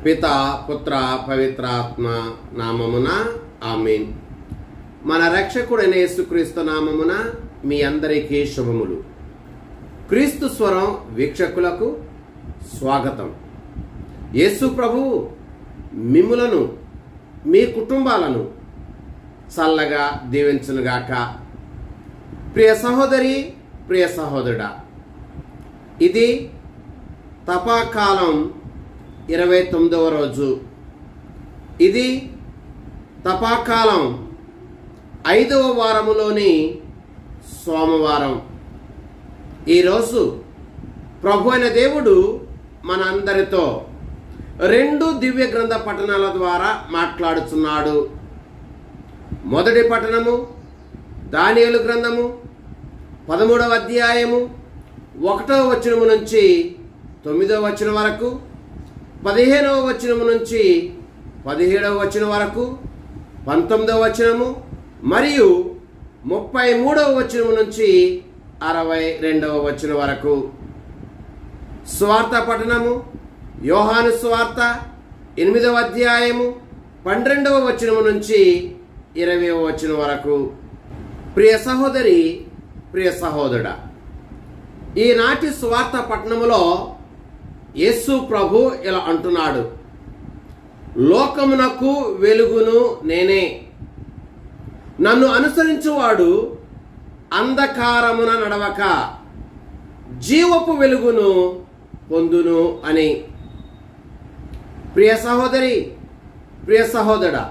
పిత పుత్ర పవిత్రాత్మ నామమున ఆమేన్. మన రక్షకుడైన యేసుక్రీస్తు నామమున మీ అందరికీ శుభములు. క్రీస్తు స్వరం వీక్షకులకు స్వాగతం. యేసు ప్రభువు మిమ్ములను మీ కుటుంబాలను చల్లగా దీవించునుగాక. ప్రియ సహోదరి, ప్రియ సహోదరుడా, ఇది తపాకాలం 29వ రోజు. ఇది తపాకాలం 5వ వారములోని సోమవారం. ఈరోజు ప్రభు అయిన దేవుడు మనందరితో 2 దివ్య గ్రంథ పఠనాల ద్వారా మాట్లాడుచున్నాడు. మొదటి పఠనము దానియేలు గ్రంథము 13వ అధ్యాయము 1వ వచనము నుంచి 9వ వచనం వరకు, 15వ వచనము నుంచి 17వ వచనం వరకు, 19వ వచనము మరియు 33వ వచనము నుంచి 62వ వచనం వరకు. స్వార్థ పఠనము యోహాను స్వార్థ 8వ అధ్యాయము 12వ వచనము నుంచి 20వ వచనం వరకు. ప్రియ సహోదరి, ప్రియ సహోదరుడా, ఈనాటి స్వార్థ పట్టణములో యేసు ప్రభు ఇలా అంటున్నాడు, లోకమునకు వెలుగును నేనే, నన్ను అనుసరించువాడు అంధకారమున నడవక జీవపు వెలుగును పొందును అని. ప్రియ సహోదరి, ప్రియ సహోదరుడా,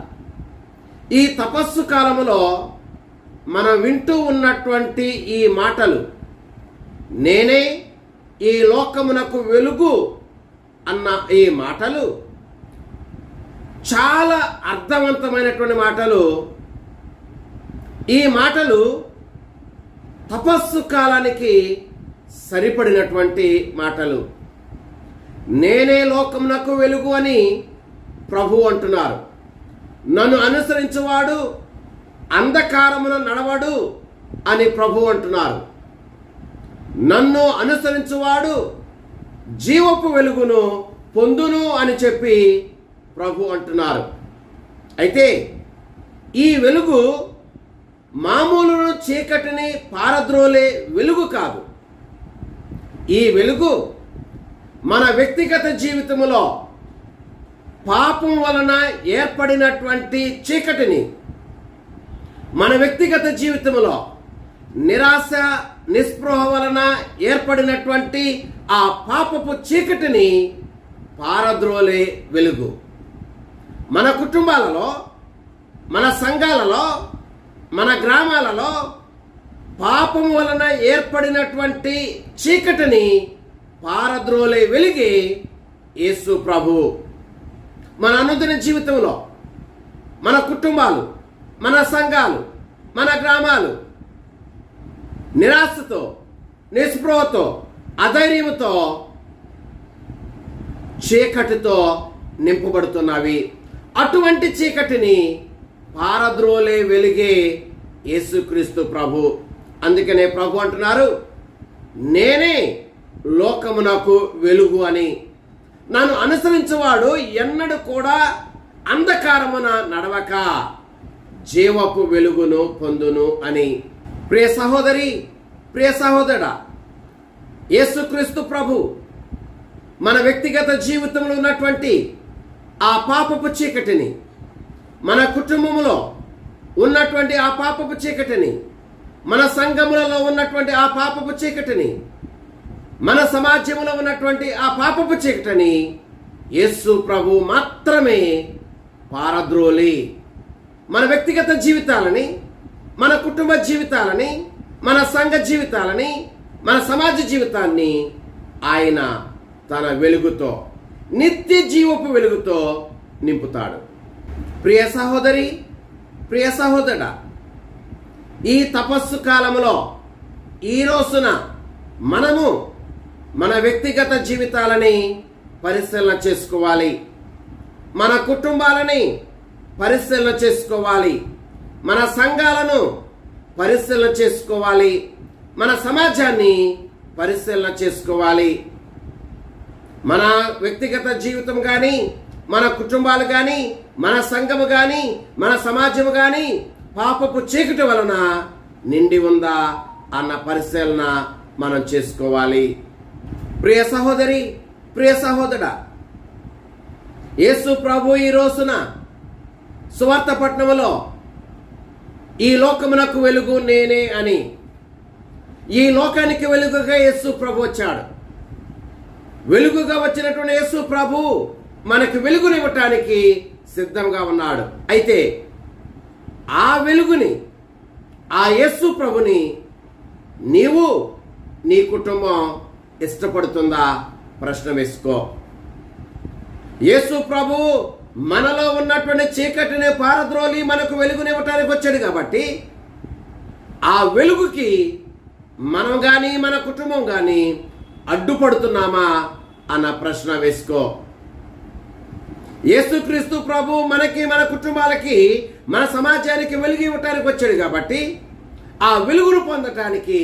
ఈ తపస్సు కాలములో మనం వింటూ ఉన్నటువంటి ఈ మాటలు, నేనే ఈ లోకమునకు వెలుగు అన్న ఈ మాటలు చాలా అర్థవంతమైనటువంటి మాటలు. ఈ మాటలు తపస్సు కాలానికి సరిపడినటువంటి మాటలు. నేనే లోకమునకు వెలుగు అని ప్రభు అంటున్నారు. నన్ను అనుసరించువాడు అంధకారమున నడవడు అని ప్రభు అంటున్నారు. నన్ను అనుసరించువాడు జీవపు వెలుగును పొందును అని చెప్పి ప్రభు అంటున్నారు. అయితే ఈ వెలుగు మామూలు చీకటిని పారద్రోలే వెలుగు కాదు. ఈ వెలుగు మన వ్యక్తిగత జీవితంలో పాపం వలన ఏర్పడినటువంటి చీకటిని, మన వ్యక్తిగత జీవితంలో నిరాశ నిస్పృహ వలన ఏర్పడినటువంటి ఆ పాపపు చీకటిని పారద్రోలే వెలుగు. మన కుటుంబాలలో, మన సంఘాలలో, మన గ్రామాలలో పాపం వలన ఏర్పడినటువంటి చీకటిని పారద్రోలే వెలుగే యేసు ప్రభు. మన అనుదిన జీవితంలో మన కుటుంబాలు, మన సంఘాలు, మన గ్రామాలు నిరాశతో, నిస్పృహతో, అధైర్యంతో, చీకటితో నింపబడుతున్నవి. అటువంటి చీకటిని పారద్రోలే వెలిగే యేసుక్రీస్తు ప్రభు. అందుకనే ప్రభు అంటున్నారు, నేనే లోకమునకు వెలుగు అని. నన్ను అనుసరించేవాడు ఎన్నడూ కూడా అంధకారమున నడవక జీవపు వెలుగును పొందును అని. ప్రియ సహోదరి, ప్రియ సహోదరుడా, యేసుక్రీస్తు ప్రభు మన వ్యక్తిగత జీవితంలో ఉన్నటువంటి ఆ పాపపు చీకటిని, మన కుటుంబంలో ఉన్నటువంటి ఆ పాపపు చీకటిని, మన సంఘములలో ఉన్నటువంటి ఆ పాపపు చీకటిని, మన సమాజంలో ఉన్నటువంటి ఆ పాపపు చీకటిని యేసు ప్రభు మాత్రమే పారద్రోలి మన వ్యక్తిగత జీవితాలని, మన కుటుంబ జీవితాలని, మన సంఘ జీవితాలని, మన సమాజ జీవితాన్ని ఆయన తన వెలుగుతో, నిత్య జీవపు వెలుగుతో నింపుతాడు. ప్రియ సహోదరి, ప్రియ సహోదరుడా, ఈ తపస్సు కాలంలో ఈ రోజున మనము మన వ్యక్తిగత జీవితాలని పరిశీలన చేసుకోవాలి, మన కుటుంబాలని పరిశీలన చేసుకోవాలి, మన సంఘాలను పరిశీలన చేసుకోవాలి, మన సమాజాన్ని పరిశీలన చేసుకోవాలి. మన వ్యక్తిగత జీవితం కానీ, మన కుటుంబాలు కానీ, మన సంఘము కానీ, మన సమాజము కానీ పాపపు చీకటి వలన నిండి ఉందా అన్న పరిశీలన మనం చేసుకోవాలి. ప్రియ సహోదరి, ప్రియ సహోదరుడా, యేసు ప్రభు ఈ రోజున సువార్త పట్టణములో ఈ లోకమునకు వెలుగు నేనే అని, ఈ లోకానికి వెలుగుగా యేసు ప్రభు వచ్చాడు. వెలుగుగా వచ్చినటువంటి యేసు ప్రభు మనకి వెలుగునివ్వటానికి సిద్ధంగా ఉన్నాడు. అయితే ఆ వెలుగుని, ఆ యేసు ప్రభుని నీవు, నీ కుటుంబం ఇష్టపడుతుందా ప్రశ్న వేసుకో. యేసు ప్రభు మనలో ఉన్నటువంటి చీకటిని పారద్రోలి మనకు వెలుగునివ్వటానికి వచ్చాడు కాబట్టి ఆ వెలుగుకి మనం కానీ, మన కుటుంబం కానీ అడ్డుపడుతున్నామా అన్న ప్రశ్న వేసుకో. యేసుక్రీస్తు ప్రభు మనకి, మన కుటుంబాలకి, మన సమాజానికి వెలుగు ఇవ్వటానికి వచ్చాడు కాబట్టి ఆ వెలుగును పొందటానికి,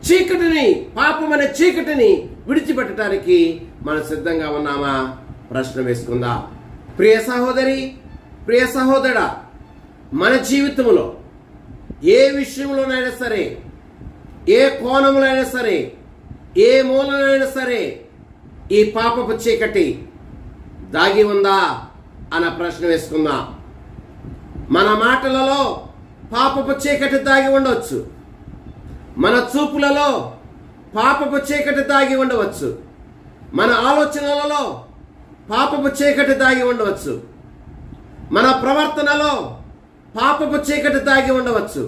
చీకటిని, పాపం అనే చీకటిని విడిచిపెట్టడానికి మనం సిద్ధంగా ఉన్నామా ప్రశ్న వేసుకుందాం. ప్రియ సహోదరి, ప్రియ సహోదరుడా, మన జీవితంలో ఏ విషయంలోనైనా సరే, ఏ కోణంలో అయినా సరే, ఏ మూలనైనా సరే ఈ పాపపు చీకటి దాగి ఉందా అన్న ప్రశ్న వేసుకుందాం. మన మాటలలో పాపపు చీకటి దాగి ఉండవచ్చు, మన చూపులలో పాపపు చీకటి దాగి ఉండవచ్చు, మన ఆలోచనలలో పాపపు చీకటి దాగి ఉండవచ్చు, మన ప్రవర్తనలో పాపపు చీకటి దాగి ఉండవచ్చు,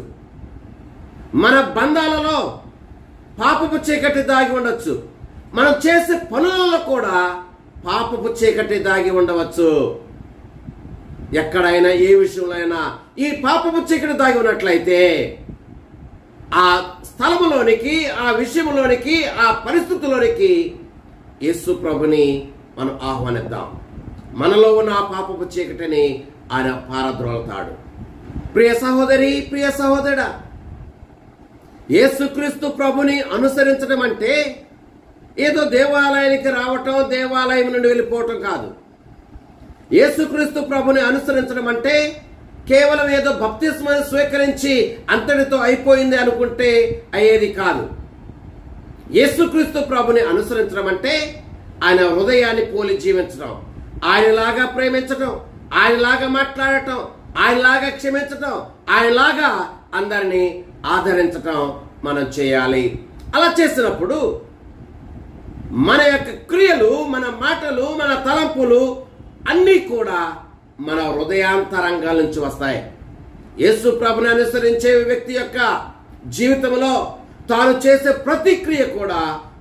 మన బంధాలలో పాపపు చీకటి దాగి ఉండవచ్చు, మనం చేసే పనులలో కూడా పాపపు చీకటి దాగి ఉండవచ్చు. ఎక్కడైనా, ఏ విషయంలో అయినా ఈ పాపపు చీకటి దాగి ఉన్నట్లయితే ఆ స్థలములోనికి, ఆ విషయంలోనికి, ఆ పరిస్థితుల్లోనికి యేసు ప్రభుని మనం ఆహ్వానిద్దాం. మనలో ఉన్న ఆ పాపపు చీకటిని ఆయన పారద్రోలుతాడు. ప్రియ సహోదరి, ప్రియ సహోదరుడా, యేసుక్రీస్తు ప్రభుని అనుసరించడం అంటే ఏదో దేవాలయానికి రావటం, దేవాలయం నుండి వెళ్ళిపోవటం కాదు. యేసుక్రీస్తు ప్రభుని అనుసరించడం అంటే కేవలం ఏదో బప్తిస్మాన్ని స్వీకరించి అంతటితో అయిపోయింది అనుకుంటే అయ్యేది కాదు. యేసుక్రీస్తు ప్రభుని అనుసరించడం అంటే ఆయన హృదయాన్ని పోలి జీవించడం, ఆయనలాగా ప్రేమించడం, ఆయనలాగా మాట్లాడటం, ఆయనలాగా క్షమించటం, ఆయనలాగా అందరినీ ఆదరించటం మనం చేయాలి. అలా చేసినప్పుడు మన యొక్క క్రియలు, మన మాటలు, మన తలంపులు అన్నీ కూడా మన హృదయాంతరంగాల నుంచి వస్తాయి. యేసు ప్రభుని అనుసరించే వ్యక్తి యొక్క జీవితంలో తాను చేసే ప్రతి క్రియ కూడా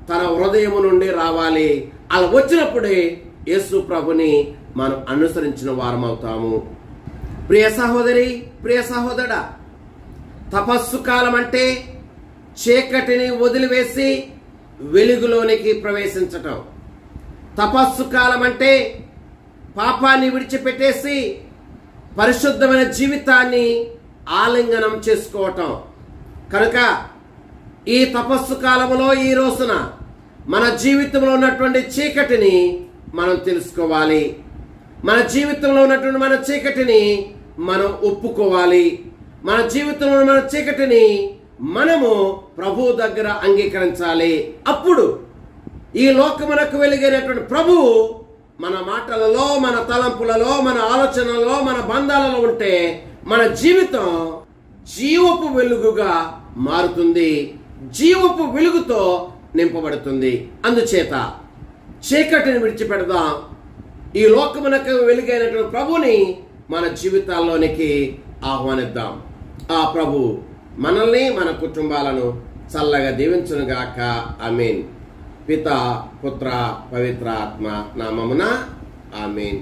తన హృదయము నుండి రావాలి. అలా వచ్చినప్పుడే యేసు ప్రభుని మనం అనుసరించిన వారం అవుతాము. ప్రియ సహోదరి, ప్రియ సహోదరుడా, తపస్సు కాలం అంటే చీకటిని వదిలివేసి వెలుగులోనికి ప్రవేశించటం. తపస్సు కాలం అంటే పాపాన్ని విడిచిపెట్టేసి పరిశుద్ధమైన జీవితాన్ని ఆలింగనం చేసుకోవటం. కనుక ఈ తపస్సు కాలంలో ఈ రోజున మన జీవితంలో ఉన్నటువంటి చీకటిని మనం తెలుసుకోవాలి. మన జీవితంలో ఉన్నటువంటి మన చీకటిని మనం ఒప్పుకోవాలి. మన జీవితంలో మన చీకటిని మనము ప్రభువు దగ్గర అంగీకరించాలి. అప్పుడు ఈ లోకమునకు వెలుగైనటువంటి ప్రభువు మన మాటలలో, మన తలంపులలో, మన ఆలోచనలలో, మన బంధాలలో ఉంటే మన జీవితం జీవపు వెలుగుగా మారుతుంది, జీవపు వెలుగుతో నింపబడుతుంది. అందుచేత చీకటిని విడిచిపెడదాం. ఈ లోకమునకు వెలుగైనటువంటి ప్రభుని మన జీవితాల్లోనికి ఆహ్వానిద్దాం. ఆ ప్రభు మనల్ని, మన కుటుంబాలను చల్లగా దీవించునుగాక. ఆమేన్. పిత, పుత్ర, పవిత్ర ఆత్మ నామమున ఆమేన్.